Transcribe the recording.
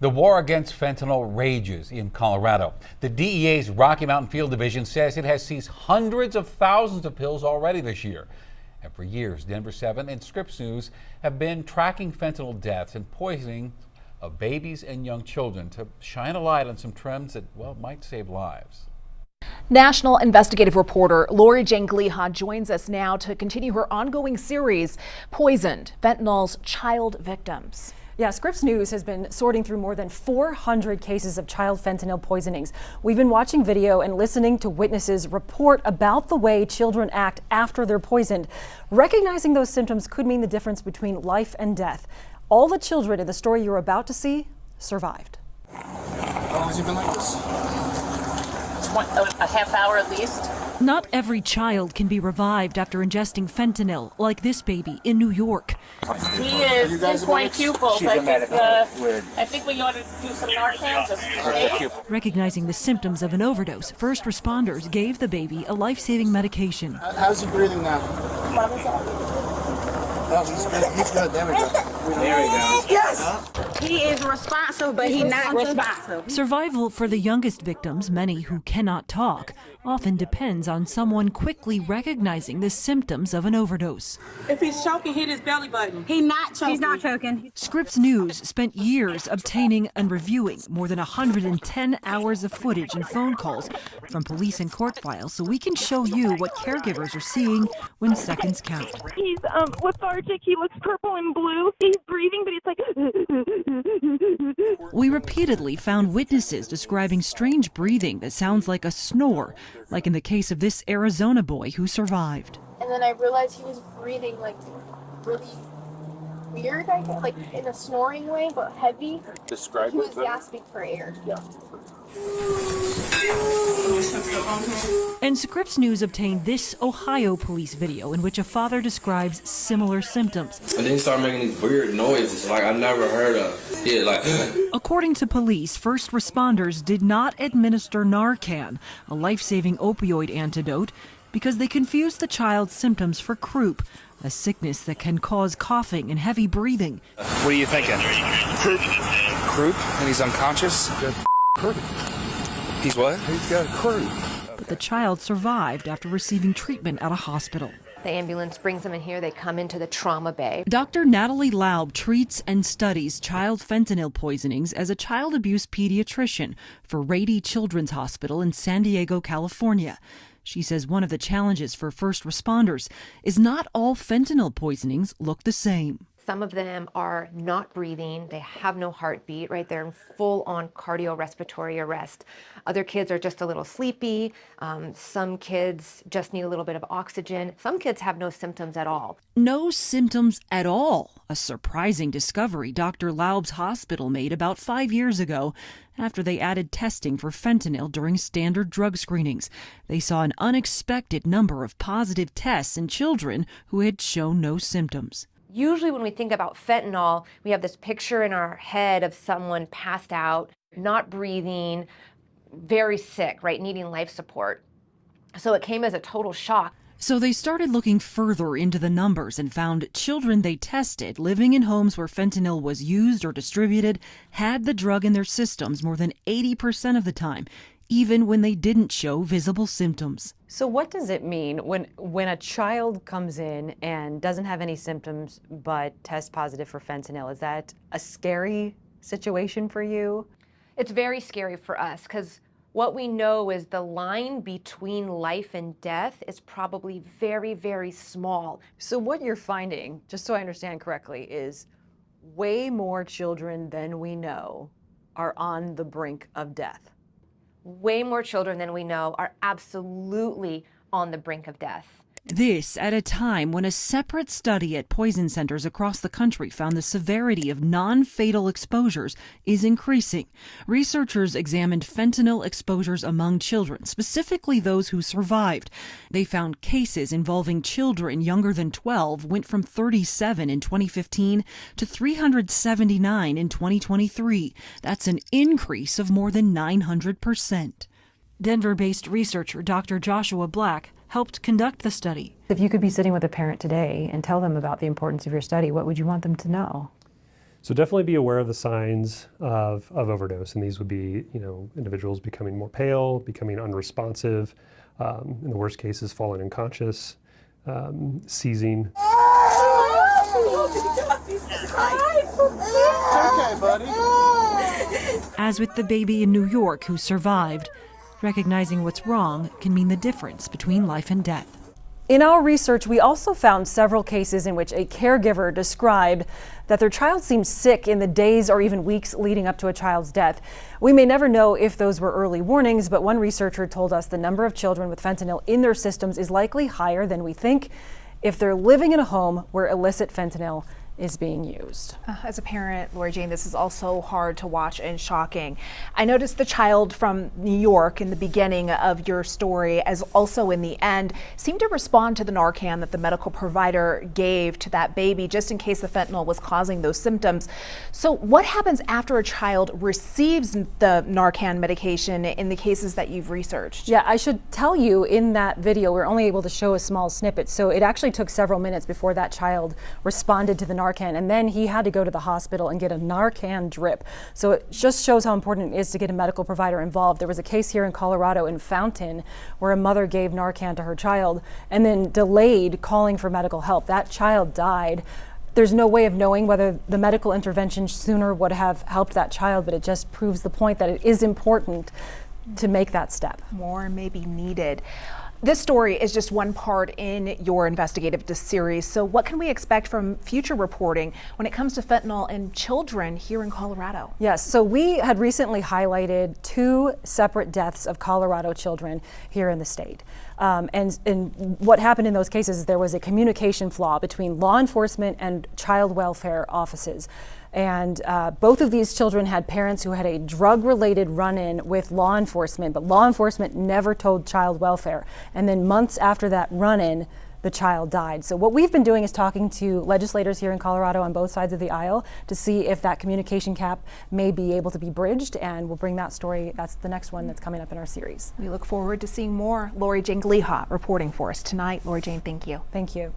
The war against fentanyl rages in Colorado. The DEA's Rocky Mountain Field Division says it has seized hundreds of thousands of pills already this year. And for years, Denver 7 and Scripps News have been tracking fentanyl deaths and poisoning of babies and young children to shine a light on some trends that, well, might save lives. National investigative reporter Lori Jane Gliha joins us now to continue her ongoing series, Poisoned, Fentanyl's Child Victims. Yeah, Scripps News has been sorting through more than 400 cases of child fentanyl poisonings. We've been watching video and listening to witnesses report about the way children act after they're poisoned. Recognizing those symptoms could mean the difference between life and death. All the children in the story you're about to see survived. How long has it been like this? A half hour at least. Not every child can be revived after ingesting fentanyl, like this baby in New York. He is pinpoint pupils. I think we ought to do some Narcan. Recognizing the symptoms of an overdose, first responders gave the baby a life-saving medication. How's he breathing now? Oh, he's good. He's good. There we go. There we go. Yes! He is responsive, but he's not responsive. Survival for the youngest victims, many who cannot talk, often depends on someone quickly recognizing the symptoms of an overdose. If he's choking, hit his belly button. He's not choking. Scripps News spent years obtaining and reviewing more than 110 hours of footage and phone calls from police and court files so we can show you what caregivers are seeing when seconds count. He's lethargic. He looks purple and blue. He's breathing, but it's like... We repeatedly found witnesses describing strange breathing that sounds like a snore, like in the case of this Arizona boy who survived. And then I realized he was breathing like really weird, I guess, like in a snoring way, but heavy. Describe He was gasping for air. Yeah. And Scripps News obtained this Ohio police video in which a father describes similar symptoms. And then he started making these weird noises like I never heard of. Yeah, like. According to police, first responders did not administer Narcan, a life-saving opioid antidote, because they confused the child's symptoms for croup, a sickness that can cause coughing and heavy breathing. What are you thinking? Croup. Croup? And he's unconscious? Croup. He's what? He's got a croup. But the child survived after receiving treatment at a hospital. The ambulance brings them in here. They come into the trauma bay. Dr. Natalie Laub treats and studies child fentanyl poisonings as a child abuse pediatrician for Rady Children's Hospital in San Diego, California. She says one of the challenges for first responders is not all fentanyl poisonings look the same. Some of them are not breathing. They have no heartbeat, right? They're in full-on cardiorespiratory arrest. Other kids are just a little sleepy. Some kids just need a little bit of oxygen. Some kids have no symptoms at all. No symptoms at all. A surprising discovery Dr. Laub's hospital made about 5 years ago after they added testing for fentanyl during standard drug screenings. They saw an unexpected number of positive tests in children who had shown no symptoms. Usually when we think about fentanyl, we have this picture in our head of someone passed out, not breathing, very sick, right, needing life support. So it came as a total shock. So they started looking further into the numbers and found children they tested living in homes where fentanyl was used or distributed had the drug in their systems more than 80% of the time, even when they didn't show visible symptoms. So what does it mean when a child comes in and doesn't have any symptoms but tests positive for fentanyl? Is that a scary situation for you? It's very scary for us because what we know is the line between life and death is probably very, very small. So what you're finding, just so I understand correctly, is way more children than we know are on the brink of death. Way more children than we know are absolutely on the brink of death. This at a time when a separate study at poison centers across the country found the severity of non-fatal exposures is increasing. Researchers examined fentanyl exposures among children, specifically those who survived. They found cases involving children younger than 12 went from 37 in 2015 to 379 in 2023. That's an increase of more than 900%. Denver-based researcher Dr. Joshua Black helped conduct the study. If you could be sitting with a parent today and tell them about the importance of your study, what would you want them to know? So definitely be aware of the signs of overdose, and these would be, individuals becoming more pale, becoming unresponsive, in the worst cases, falling unconscious, seizing. Okay, buddy. As with the baby in New York who survived, recognizing what's wrong can mean the difference between life and death. In our research, we also found several cases in which a caregiver described that their child seemed sick in the days or even weeks leading up to a child's death. We may never know if those were early warnings, but one researcher told us the number of children with fentanyl in their systems is likely higher than we think if they're living in a home where illicit fentanyl is being used. As a parent, Lori Jane, this is also hard to watch and shocking. I noticed the child from New York in the beginning of your story, as also in the end, seemed to respond to the Narcan that the medical provider gave to that baby just in case the fentanyl was causing those symptoms. So what happens after a child receives the Narcan medication in the cases that you've researched? Yeah, I should tell you, in that video, we're only able to show a small snippet. So it actually took several minutes before that child responded to the Narcan, and then he had to go to the hospital and get a Narcan drip. So it just shows how important it is to get a medical provider involved. There was a case here in Colorado in Fountain where a mother gave Narcan to her child and then delayed calling for medical help. That child died. There's no way of knowing whether the medical intervention sooner would have helped that child, but it just proves the point that it is important to make that step. More may be needed. This story is just one part in your investigative series. So what can we expect from future reporting when it comes to fentanyl in children here in Colorado? Yes, so we had recently highlighted 2 separate deaths of Colorado children here in the state. And what happened in those cases is there was a communication flaw between law enforcement and child welfare offices. And both of these children had parents who had a drug-related run-in with law enforcement, but law enforcement never told child welfare. And then months after that run-in, the child died. So what we've been doing is talking to legislators here in Colorado on both sides of the aisle to see if that communication gap may be able to be bridged, and we'll bring that story. That's the next one that's coming up in our series. We look forward to seeing more. Lori Jane Gliha reporting for us tonight. Lori Jane, thank you. Thank you.